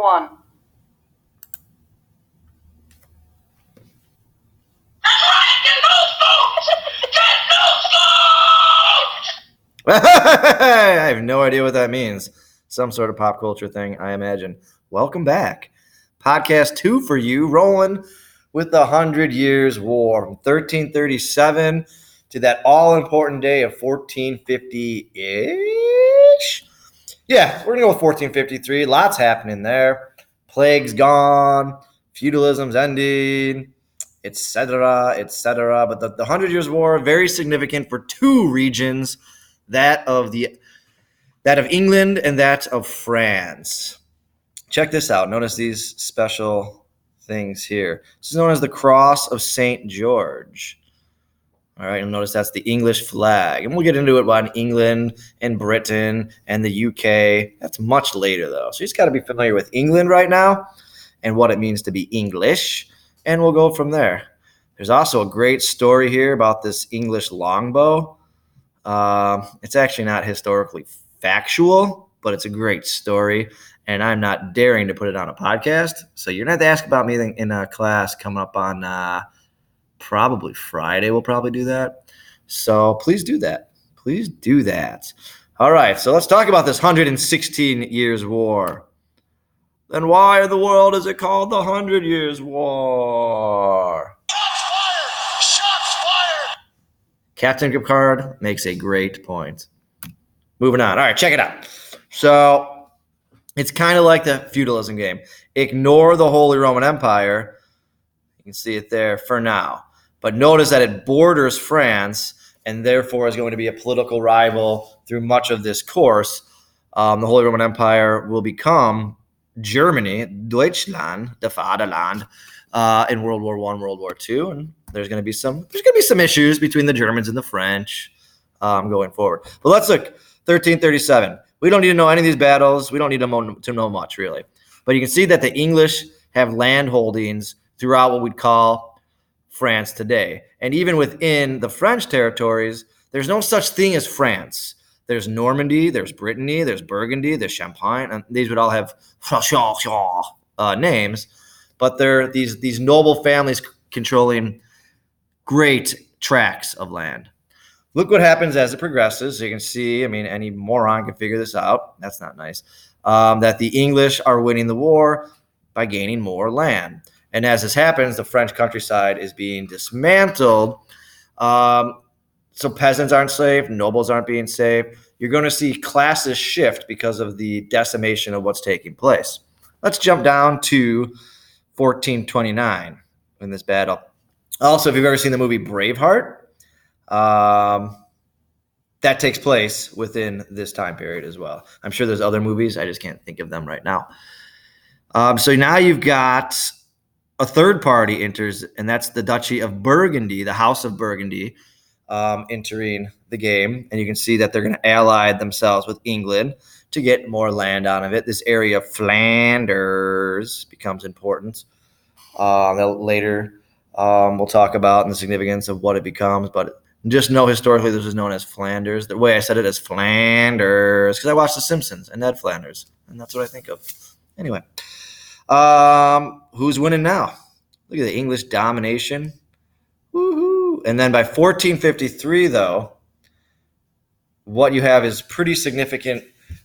1. I have no idea what that means. Some sort of pop culture thing, I imagine. Welcome back. Podcast 2 for you, rolling with the 100 Years' War from 1337 to that all-important day of 1450-ish. Yeah, we're going to go with 1453. Lots happening there. Plague's gone. Feudalism's ending, etc., etc. But the 100 Years' War, very significant for two regions, that of England and that of France. Check this out. Notice these special things here. This is known as the Cross of St. George. All right, you'll notice that's the English flag. And we'll get into it on England and Britain and the UK. That's much later, though. So you just got to be familiar with England right now and what it means to be English. And we'll go from there. There's also a great story here about this English longbow. It's actually not historically factual, but it's a great story. And I'm not daring to put it on a podcast. So you're going to have to ask about me in a class coming up on probably Friday. We'll probably do that. So please do that. Please do that. All right. So let's talk about this 116 Years' War. Then why in the world is it called the 100 Years' War? Shots fired! Shots fired! Captain Picard makes a great point. Moving on. All right, check it out. So it's kind of like the feudalism game. Ignore the Holy Roman Empire. You can see it there for now. But notice that it borders France and therefore is going to be a political rival through much of this course. The Holy Roman Empire will become Germany, Deutschland, the Vaterland, in World War I, World War II, and there's going to be some issues between the Germans and the French going forward. But let's look 1337. We don't need to know any of these battles. We don't need to know much really. But you can see that the English have land holdings throughout what we'd call France today, and even within the French territories, there's no such thing as France. There's Normandy, there's Brittany, there's Burgundy, there's Champagne, and these would all have names, but they're these noble families controlling great tracts of land. Look what happens as it progresses. So you can see, any moron can figure this out. That's not nice. That the English are winning the war by gaining more land. And as this happens, the French countryside is being dismantled. So peasants aren't safe, nobles aren't being safe. You're going to see classes shift because of the decimation of what's taking place. Let's jump down to 1429 in this battle. Also, if you've ever seen the movie Braveheart, that takes place within this time period as well. I'm sure there's other movies. I just can't think of them right now. So now you've got a third party enters, and that's the Duchy of Burgundy, the House of Burgundy, entering the game. And you can see that they're going to ally themselves with England to get more land out of it. This area of Flanders becomes important. Later, we'll talk about the significance of what it becomes, but just know historically this is known as Flanders. The way I said it is Flanders because I watched The Simpsons and Ned Flanders, and that's what I think of. Anyway, who's winning now? Look at the English domination. Woohoo! And then by 1453, though, what you have is pretty significant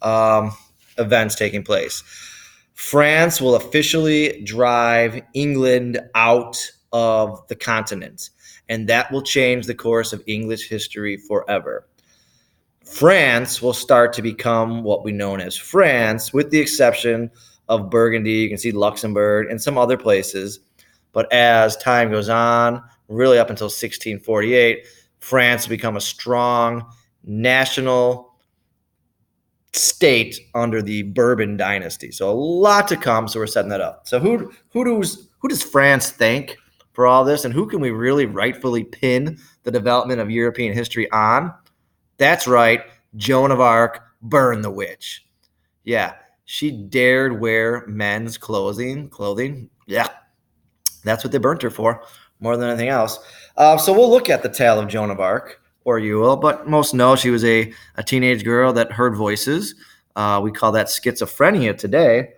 events taking place. France will officially drive England out of the continent, and that will change the course of English history forever. France will start to become what we know as France, with the exception of Burgundy. You can see Luxembourg and some other places. But as time goes on, really up until 1648, France will become a strong national state under the Bourbon dynasty. So a lot to come. So we're setting that up. So who does France thank for all this, and who can we really rightfully pin the development of European history on? That's right, Joan of Arc, burn the witch. Yeah, she dared wear men's clothing. Yeah, that's what they burnt her for, more than anything else. So we'll look at the tale of Joan of Arc, or you will, but most know she was a teenage girl that heard voices. We call that schizophrenia today.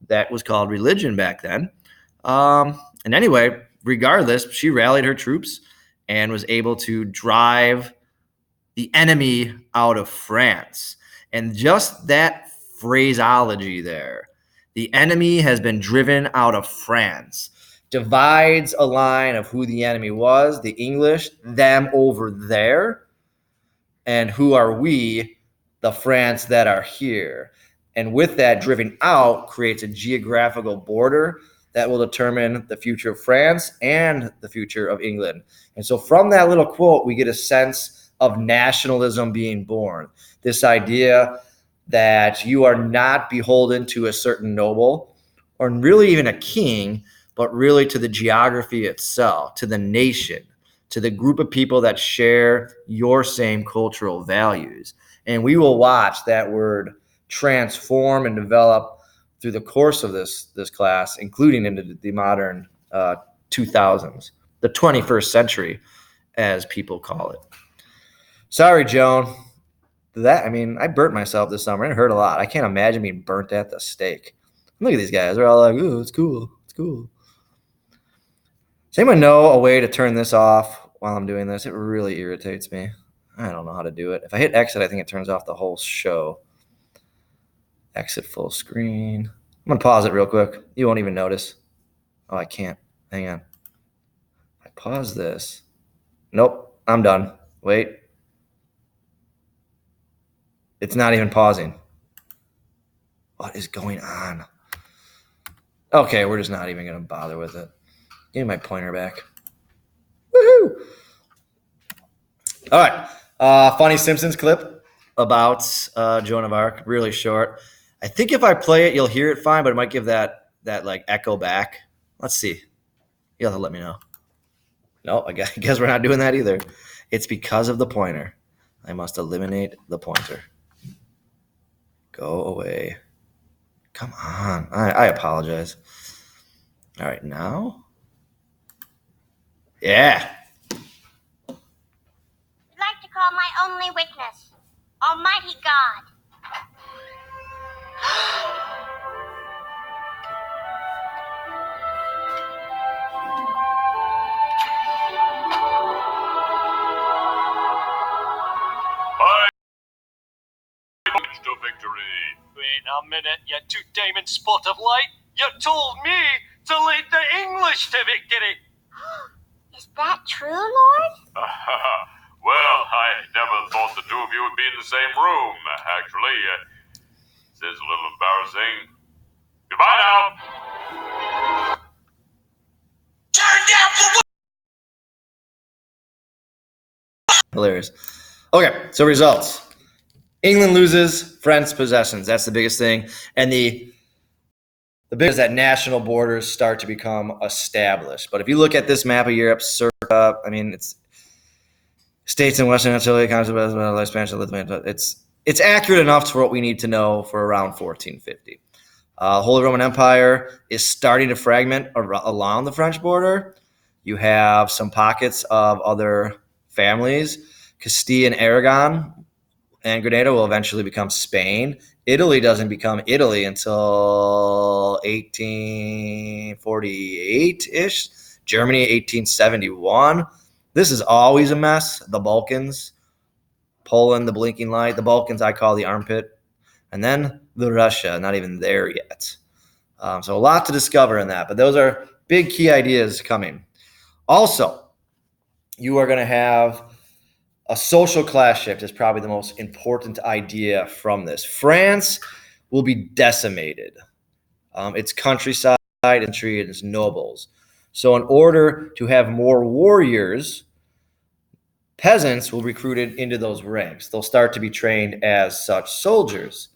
that was called religion back then. And anyway, regardless, she rallied her troops and was able to drive the enemy out of France. And just that phraseology there, the enemy has been driven out of France, divides a line of who the enemy was, the English, them over there, and who are we, the France that are here. And with that, driven out creates a geographical border that will determine the future of France and the future of England. And so from that little quote, we get a sense of nationalism being born. This idea that you are not beholden to a certain noble or really even a king, but really to the geography itself, to the nation, to the group of people that share your same cultural values. And we will watch that word transform and develop through the course of this class, including into the modern 2000s, the 21st century, as people call it. Sorry, Joan. I burnt myself this summer. It hurt a lot. I can't imagine being burnt at the stake. Look at these guys. They're all like, ooh, it's cool. It's cool. Does anyone know a way to turn this off while I'm doing this? It really irritates me. I don't know how to do it. If I hit exit, I think it turns off the whole show. Exit full screen. I'm going to pause it real quick. You won't even notice. Oh, I can't. Hang on. If I pause this. Nope. I'm done. Wait. It's not even pausing. What is going on? Okay, we're just not even going to bother with it. Give me my pointer back. Woohoo! All right. Funny Simpsons clip about Joan of Arc. Really short. I think if I play it, you'll hear it fine, but it might give that like echo back. Let's see. You'll have to let me know. No, I guess we're not doing that either. It's because of the pointer. I must eliminate the pointer. Go away. Come on. I apologize. All right, now. Yeah. I'd like to call my only witness, Almighty God. To victory. Wait a minute, you two-diamond spot of light. You told me to lead the English to victory. Is that true, Lord? Well, I never thought the two of you would be in the same room. Actually, this is a little embarrassing. Goodbye now. Turn down for what? Hilarious. Okay, so results. England loses, France possessions. That's the biggest thing. And the biggest is that national borders start to become established. But if you look at this map of Europe, it's states in Western Antilles, Spanish, Lithuania. It's accurate enough for what we need to know for around 1450. Holy Roman Empire is starting to fragment along the French border. You have some pockets of other families. Castile and Aragon and Grenada will eventually become Spain. Italy doesn't become Italy until 1848-ish. Germany, 1871. This is always a mess. The Balkans, Poland, the blinking light. The Balkans I call the armpit. And then the Russia, not even there yet. So a lot to discover in that. But those are big key ideas coming. Also, you are going to have a social class shift is probably the most important idea from this. France will be decimated. Its countryside, and its nobles. So in order to have more warriors, peasants will be recruited into those ranks. They'll start to be trained as such soldiers.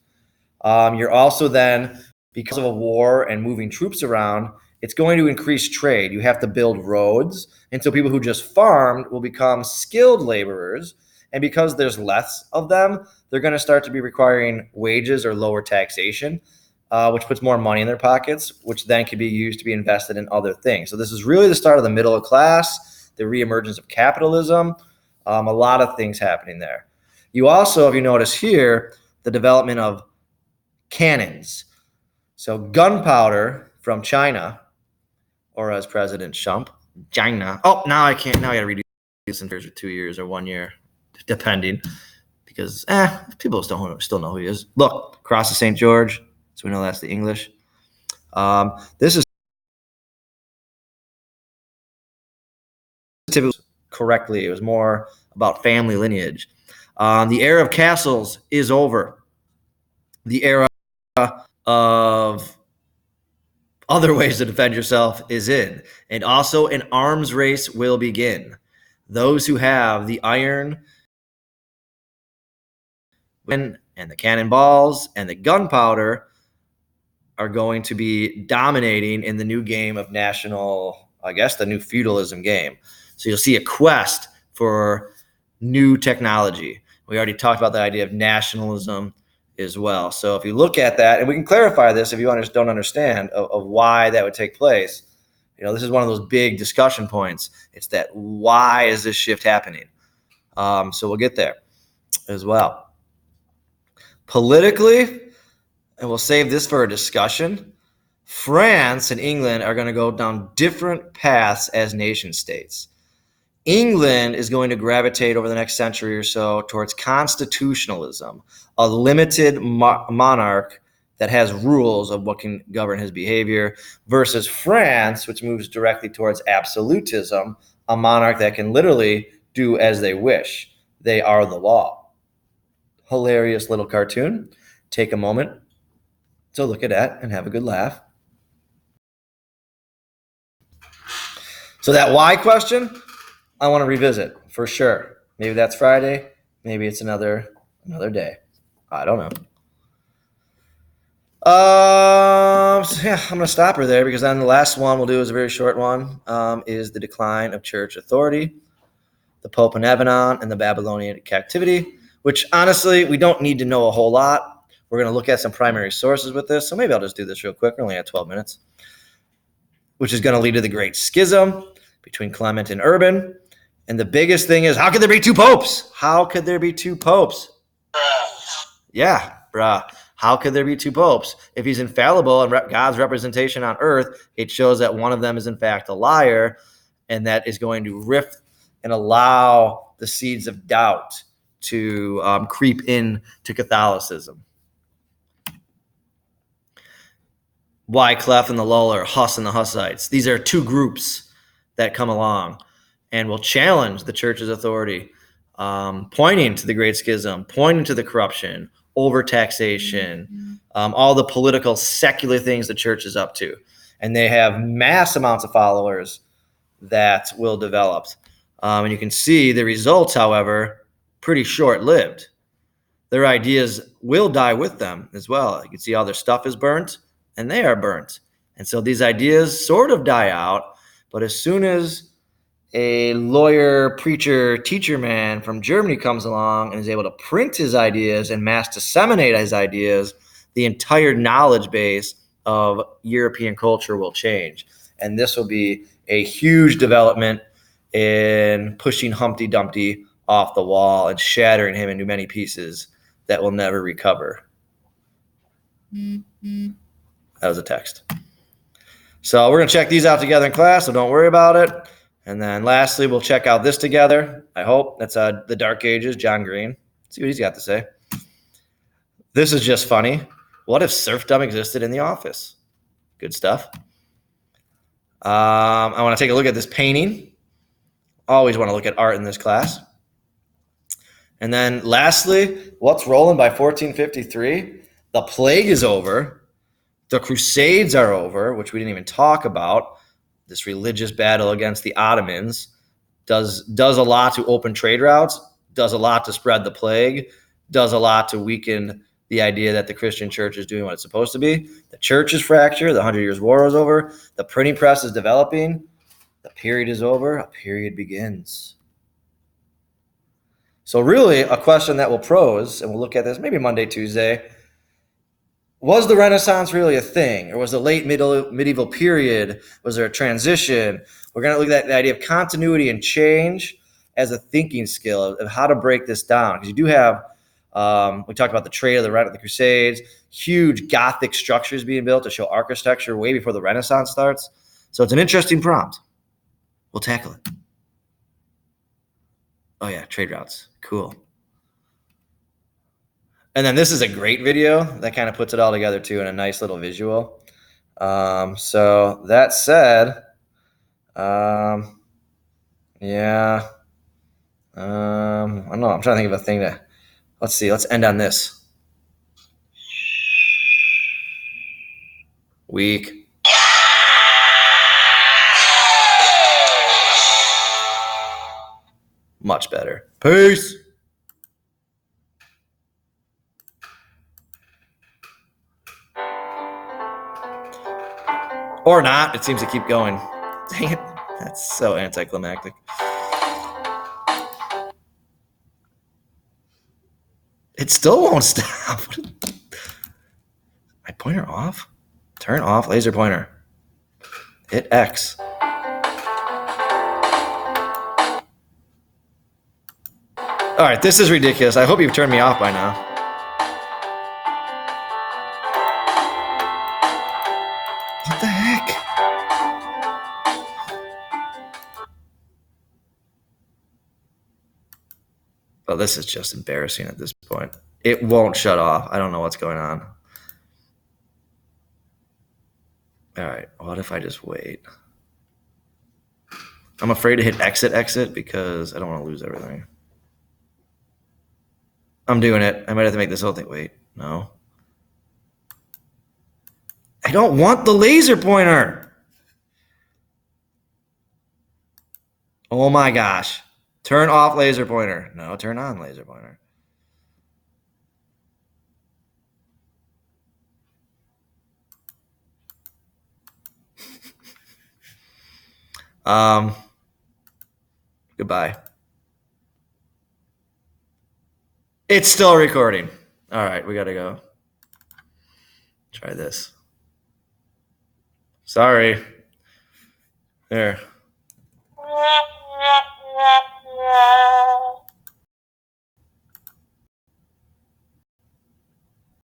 You're also then, because of a war and moving troops around, it's going to increase trade. You have to build roads. And so people who just farmed will become skilled laborers. And because there's less of them, they're going to start to be requiring wages or lower taxation, which puts more money in their pockets, which then can be used to be invested in other things. So this is really the start of the middle class, the reemergence of capitalism, a lot of things happening there. You also, if you notice here, the development of cannons. So gunpowder from China, or as President Trump, China. Oh, now I can't. Now I got to redo this in 2 years or 1 year, depending, because people still know who he is. Look, Cross of St. George, so we know that's the English. This is typically correctly. It was more about family lineage. The era of castles is over. The era of other ways to defend yourself is in. And also an arms race will begin. Those who have the iron and the cannonballs and the gunpowder are going to be dominating in the new game of national, I guess, the new feudalism game. So you'll see a quest for new technology. We already talked about the idea of nationalism as well. So if you look at that, and we can clarify this if you don't understand of why that would take place. This is one of those big discussion points. It's that why is this shift happening? So we'll get there as well. Politically, and we'll save this for a discussion, France and England are going to go down different paths as nation states. England is going to gravitate over the next century or so towards constitutionalism, a limited monarch that has rules of what can govern his behavior, versus France, which moves directly towards absolutism, a monarch that can literally do as they wish. They are the law. Hilarious little cartoon. Take a moment to look at that and have a good laugh. So that why question, I want to revisit for sure. Maybe that's Friday. Maybe it's another day. I don't know. So yeah, I'm going to stop her there because then the last one we'll do is a very short one, is the decline of church authority, the Pope in Avenon, and the Babylonian captivity, which honestly, we don't need to know a whole lot. We're going to look at some primary sources with this, so maybe I'll just do this real quick. We're only at 12 minutes, which is going to lead to the Great Schism between Clement and Urban. And the biggest thing is, how could there be two popes? How could there be two popes? Yeah, bruh. How could there be two popes? If he's infallible and God's representation on earth, it shows that one of them is in fact a liar, and that is going to rift and allow the seeds of doubt to creep into Catholicism. Wyclif and the Lollards, Huss and the Hussites. These are two groups that come along and will challenge the church's authority, pointing to the Great Schism, pointing to the corruption, overtaxation, all the political, secular things the church is up to. And they have mass amounts of followers that will develop. And you can see the results, however, pretty short-lived. Their ideas will die with them as well. You can see all their stuff is burnt, and they are burnt. And so these ideas sort of die out, but as soon as a lawyer, preacher, teacher man from Germany comes along and is able to print his ideas and mass disseminate his ideas, the entire knowledge base of European culture will change. And this will be a huge development in pushing Humpty Dumpty off the wall and shattering him into many pieces that will never recover. That was a text. So we're going to check these out together in class, so don't worry about it. And then lastly, we'll check out this together. I hope that's The Dark Ages, John Green. See what he's got to say. This is just funny. What if serfdom existed in the office? Good stuff. I want to take a look at this painting. Always want to look at art in this class. And then lastly, what's rolling by 1453? The plague is over. The Crusades are over, which we didn't even talk about. This religious battle against the Ottomans does a lot to open trade routes, does a lot to spread the plague, does a lot to weaken the idea that the Christian church is doing what it's supposed to be. The church is fractured. The 100 Years' War is over. The printing press is developing. The period is over. A period begins. So really, a question that we'll pose, and we'll look at this maybe Monday, Tuesday, was the Renaissance really a thing? Or was the late medieval period, was there a transition? We're going to look at the idea of continuity and change as a thinking skill of how to break this down. Because you do have, we talked about the trade of the right of the Crusades, huge Gothic structures being built to show architecture way before the Renaissance starts. So it's an interesting prompt. We'll tackle it. Oh yeah, trade routes. Cool. And then this is a great video that kind of puts it all together too in a nice little visual. So that said, yeah. I don't know. I'm trying to think of a thing to. Let's see. Let's end on this. Weak. Much better. Peace. Or not. It seems to keep going. Dang it. That's so anticlimactic. It still won't stop. My pointer off? Turn off laser pointer. Hit X. All right, this is ridiculous. I hope you've turned me off by now. What the heck? Oh, this is just embarrassing at this point. It won't shut off. I don't know what's going on. All right, what if I just wait? I'm afraid to hit exit because I don't want to lose everything. I'm doing it. I might have to make this whole thing. Wait, no. I don't want the laser pointer. Oh my gosh. Turn off laser pointer. No, turn on laser pointer. Goodbye. It's still recording. All right, we got to go. Try this. Sorry. There.